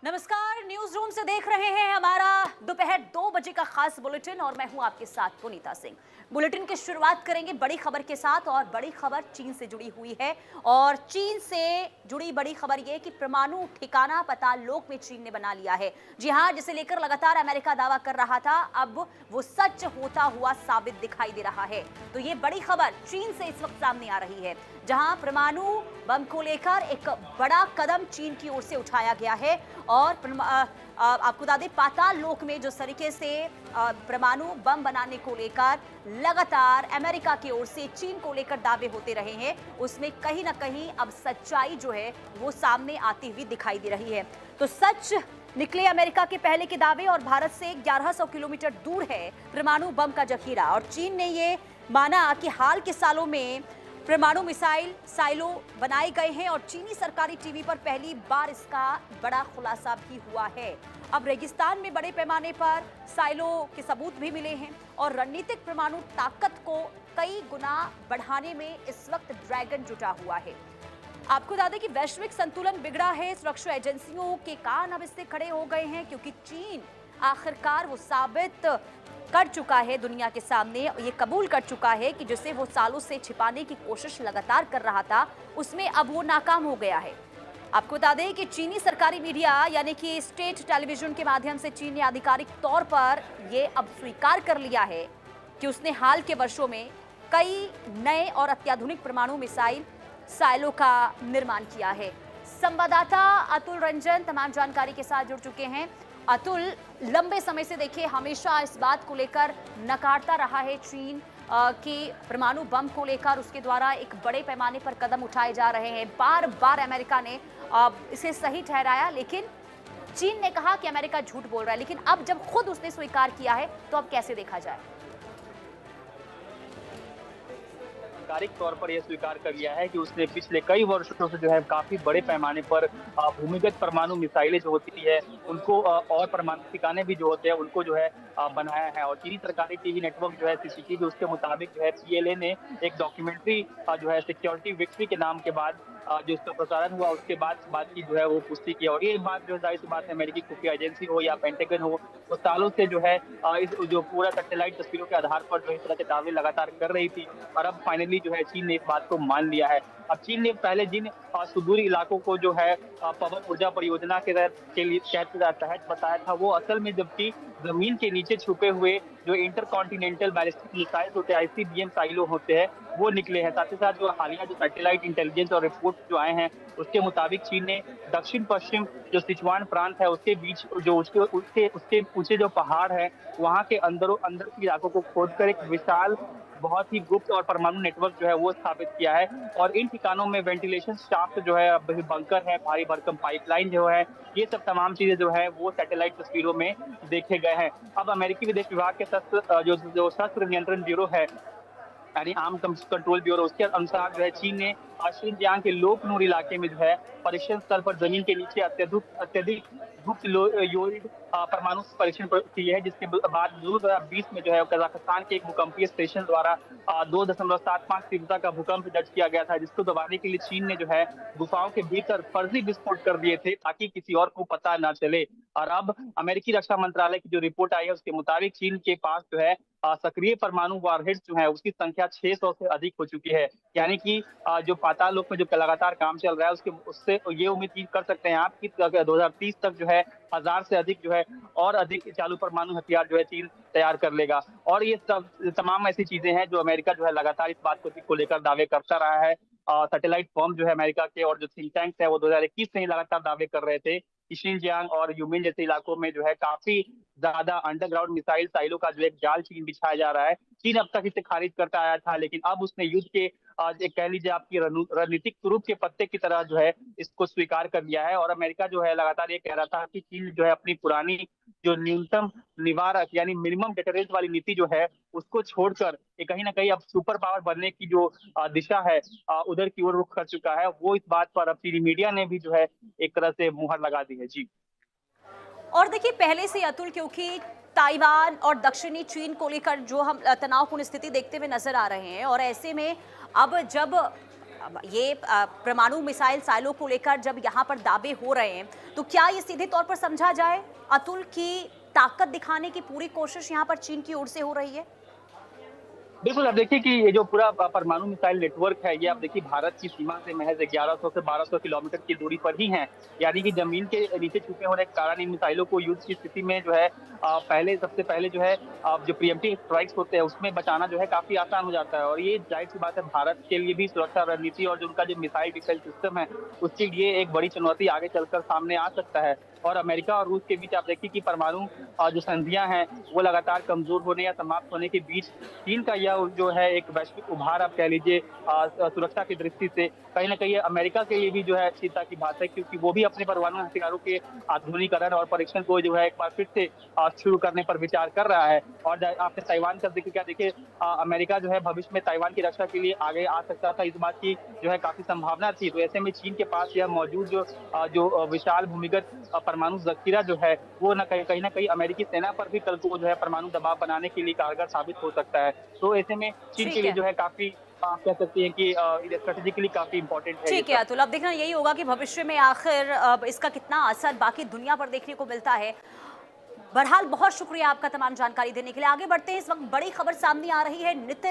नमस्कार, news room से देख रहे हैं हमारा दोपहर 2 बजे का खास बुलेटिन और मैं हूं आपके साथ पुनीता सिंह। बुलेटिन की शुरुआत करेंगे बड़ी खबर के साथ और बड़ी खबर चीन से जुड़ी हुई है। और चीन से जुड़ी बड़ी खबर यह कि परमाणु ठिकाना पाताल लोक में चीन ने बना लिया है। जी हां, जिसे लेकर लगातार अमेरिका दावा कर रहा था, अब वो सच होता हुआ साबित दिखाई दे रहा है। तो ये बड़ी खबर चीन से इस वक्त सामने आ रही है, जहां परमाणु बम को लेकर एक बड़ा कदम चीन की ओर से उठाया गया है। और आपको बता दें, पाताल लोक में जो तरीके से परमाणु बम बनाने को लेकर लगातार अमेरिका की ओर से चीन को लेकर दावे होते रहे हैं, उसमें कहीं ना कहीं अब सच्चाई जो है वो सामने आती हुई दिखाई दे रही है। तो सच निकले अमेरिका के पहले के दावे और भारत से 1100 किलोमीटर दूर है परमाणु बम का जखीरा। और चीन ने ये माना कि हाल के सालों में परमाणु मिसाइल साइलो बनाए गए हैं और चीनी सरकारी टीवी पर पहली बार इसका बड़ा खुलासा भी हुआ है। अब रेगिस्तान में बड़े पैमाने पर साइलो के सबूत भी मिले हैं और रणनीतिक परमाणु ताकत को कई गुना बढ़ाने में इस वक्त ड्रैगन जुटा हुआ है। आपको बता दें कि वैश्विक संतुलन बिगड़ा है, सुरक्षा एजेंसियों के कान अब इससे खड़े हो गए हैं, क्योंकि चीन आखिरकार वो साबित कर चुका है दुनिया के सामने, ये कबूल कर चुका है कि जिसे वो सालों से छिपाने की कोशिश लगातार कर रहा था, उसमें अब वो नाकाम हो गया है। आपको बता दें कि चीनी सरकारी मीडिया यानी कि स्टेट टेलीविजन के माध्यम से चीन ने आधिकारिक तौर पर ये अब स्वीकार कर लिया है कि उसने हाल के वर्षों में कई नए और अत्याधुनिक परमाणु मिसाइल साइलो का निर्माण किया है। संवाददाता अतुल रंजन तमाम जानकारी के साथ जुड़ चुके हैं। अतुल, लंबे समय से देखिए हमेशा इस बात को लेकर नकारता रहा है चीन कि परमाणु बम को लेकर उसके द्वारा एक बड़े पैमाने पर कदम उठाए जा रहे हैं। बार बार अमेरिका ने इसे सही ठहराया, लेकिन चीन ने कहा कि अमेरिका झूठ बोल रहा है। लेकिन अब जब खुद उसने स्वीकार किया है तो अब कैसे देखा जाए? आधिकारिक तौर पर यह स्वीकार कर लिया है कि उसने पिछले कई वर्षों से जो है काफी बड़े पैमाने पर भूमिगत परमाणु मिसाइलें जो होती है उनको और परमाणु ठिकाने भी जो होते हैं उनको जो है बनाया है। और चीनी सरकारी टीवी नेटवर्क जो है सीसीटीवी, उसके मुताबिक जो है पीएलए ने एक डॉक्यूमेंट्री जो है सिक्योरिटी विक्ट्री के नाम के बाद जो इसका प्रसारण हुआ, उसके बाद इस बात की जो है वो पुष्टि की। और ये बात जो जाहिर सी बात है, अमेरिकी खुफिया एजेंसी हो या पेंटागन हो, वो सालों से जो है इस जो पूरा सैटेलाइट तस्वीरों के आधार पर जो इस तरह के दावे लगातार कर रही थी। और अब फाइनली जो है चीन ने इस बात को मान लिया है। अब चीन ने पहले जिन सुदूर इलाकों को जो है पवन ऊर्जा परियोजना के तहत बताया था, वो असल में जबकि जमीन के नीचे छुपे हुए जो इंटरकॉन्टिनेंटल बैलिस्टिक मिसाइल्स होते हैं, आईसीबीएम साइलो होते हैं, वो निकले हैं। साथ ही साथ जो हालिया जो सैटेलाइट इंटेलिजेंस और रिपोर्ट जो आए हैं, उसके मुताबिक चीन ने दक्षिण पश्चिम जो सिचुआन प्रांत है उसके बीच जो उसके ऊंचे जो पहाड़ है, वहां के अंदर के इलाकों को खोदकर एक विशाल बहुत ही गुप्त और परमाणु नेटवर्क जो है वो स्थापित किया है। और इन ठिकानों में वेंटिलेशन शाफ्ट जो है, बंकर है, भारी भरकम पाइपलाइन जो है, ये सब तमाम चीजें जो है वो सैटेलाइट तस्वीरों में देखे गए हैं। अब अमेरिकी विदेश विभाग के जो शस्त्र नियंत्रण ब्यूरो है, यानी आर्म्स कंट्रोल ब्यूरो, उसके अनुसार जो है चीन ने शिनजियांग के लोकनूर इलाके में जो है परीक्षण स्थल पर जमीन के नीचे अत्यधिक गुप्त योजित परमाणु परीक्षण किए है, जिसके बाद 2020 में जो है कजाकिस्तान के एक भूकंपीय स्टेशन द्वारा 2.75 तीव्रता का भूकंप दर्ज किया गया था, जिसको दबाने के लिए चीन ने जो है गुफाओं के भीतर फर्जी विस्फोट कर दिए थे ताकि किसी और को पता न चले। और अब अमेरिकी रक्षा मंत्रालय की जो रिपोर्ट आई है, उसके मुताबिक चीन के पास जो है सक्रिय परमाणु वारहेड्स जो है उसकी संख्या 600 से अधिक हो चुकी है। यानी कि जो पाताल लोक में जो लगातार काम चल रहा है, उससे ये उम्मीद कर सकते हैं आप कि 2030 तक जो है 1000 से अधिक जो है और अधिक चालू परमाणु हथियार जो है चीन तैयार कर लेगा। और ये सब तमाम ऐसी चीजें हैं जो अमेरिका जो है लगातार इस बात को लेकर दावे करता रहा है। सैटेलाइट फर्म जो है अमेरिका के और जो थिंक टैंक्स है, वो 2021 से ही लगातार दावे कर रहे थे कि शिनजियांग और यूमिन जैसे इलाकों में जो है काफी ज्यादा अंडरग्राउंड मिसाइल साइलो का जो एक जाल चीन बिछाया जा रहा है। चीन अब तक इसे खारिज करता आया था, लेकिन अब उसने युद्ध के एक कह लीजिए आपकी रणनीतिक स्वरूप के पत्ते की तरह जो है इसको स्वीकार कर लिया है। और अमेरिका जो है लगातार ये कह रहा था कि चीन जो है अपनी पुरानी जो न्यूनतम निवारक यानी मिनिमम डेटरेंस वाली नीति जो है उसको छोड़कर ये कहीं ना कहीं अब सुपर पावर बनने की जो दिशा है उधर की ओर रुख कर चुका है। वो इस बात पर अब चीनी मीडिया ने भी जो है एक तरह से मुहर लगा दी है। जी। और देखिए, पहले से अतुल, क्योंकि ताइवान और दक्षिणी चीन को लेकर जो हम तनावपूर्ण स्थिति देखते हुए नजर आ रहे हैं, और ऐसे में अब जब अब ये परमाणु मिसाइल साइलो को लेकर जब यहाँ पर दावे हो रहे हैं, तो क्या ये सीधे तौर पर समझा जाए अतुल की ताकत दिखाने की पूरी कोशिश यहाँ पर चीन की ओर से हो रही है? बिल्कुल, अब देखिए कि ये जो पूरा परमाणु मिसाइल नेटवर्क है, ये आप देखिए भारत की सीमा से महज़ 1100 से 1200 किलोमीटर की दूरी पर ही हैं। यानी कि ज़मीन के नीचे छुपे होने के कारण इन मिसाइलों को युद्ध की स्थिति में जो है सबसे पहले जो है जो प्रीएम्प्टिव स्ट्राइक्स होते हैं, उसमें बचाना जो है काफ़ी आसान हो जाता है। और ये ज़ाहिर-सी बात है, भारत के लिए भी सुरक्षा रणनीति और जो उनका जो मिसाइल डिफेंस सिस्टम है, उसके लिए एक बड़ी चुनौती आगे चलकर सामने आ सकता है। और अमेरिका और रूस के बीच आप देखिए कि परमाणु जो संधियाँ हैं, वो लगातार कमज़ोर होने या समाप्त होने के बीच चीन का यह जो है एक वैश्विक उभार आप कह लीजिए सुरक्षा की दृष्टि से कहीं न कहीं अमेरिका के लिए भी जो है चिंता की बात है, क्योंकि वो भी अपने परमाणु हथियारों के आधुनिकीकरण और परीक्षण को जो है एक बार फिर से शुरू करने पर विचार कर रहा है। और आपने ताइवान का ज़िक्र किया, देखिए अमेरिका जो है भविष्य में ताइवान की रक्षा के लिए आगे आ सकता था, इस बात की जो है काफ़ी संभावना थी। तो ऐसे में चीन के पास यह मौजूद जो विशाल भूमिगत परमाणु ज़ख़ीरा जो है, वो कहीं न कहीं अमेरिकी सेना पर भी कल को जो है परमाणु दबाव बनाने के लिए कारगर साबित हो सकता है। तो ऐसे में चीन के ठीक लिए है। जो है काफ़ी आप कह सकती हैं कि स्ट्रेटेजिकली काफ़ी इम्पोर्टेंट है ये ठीक है सब। अतुल, अब देखना यही होगा कि भविष्य में आखिर इसका कितना असर बाकी दुनिया पर देखने को मिलता है। बहरहाल बहुत शुक्रिया आपका तमाम जानकारी देने के लिए। आगे बढ़ते हैं, इस वक्त बड़ी खबर सामने आ रही है। नितिन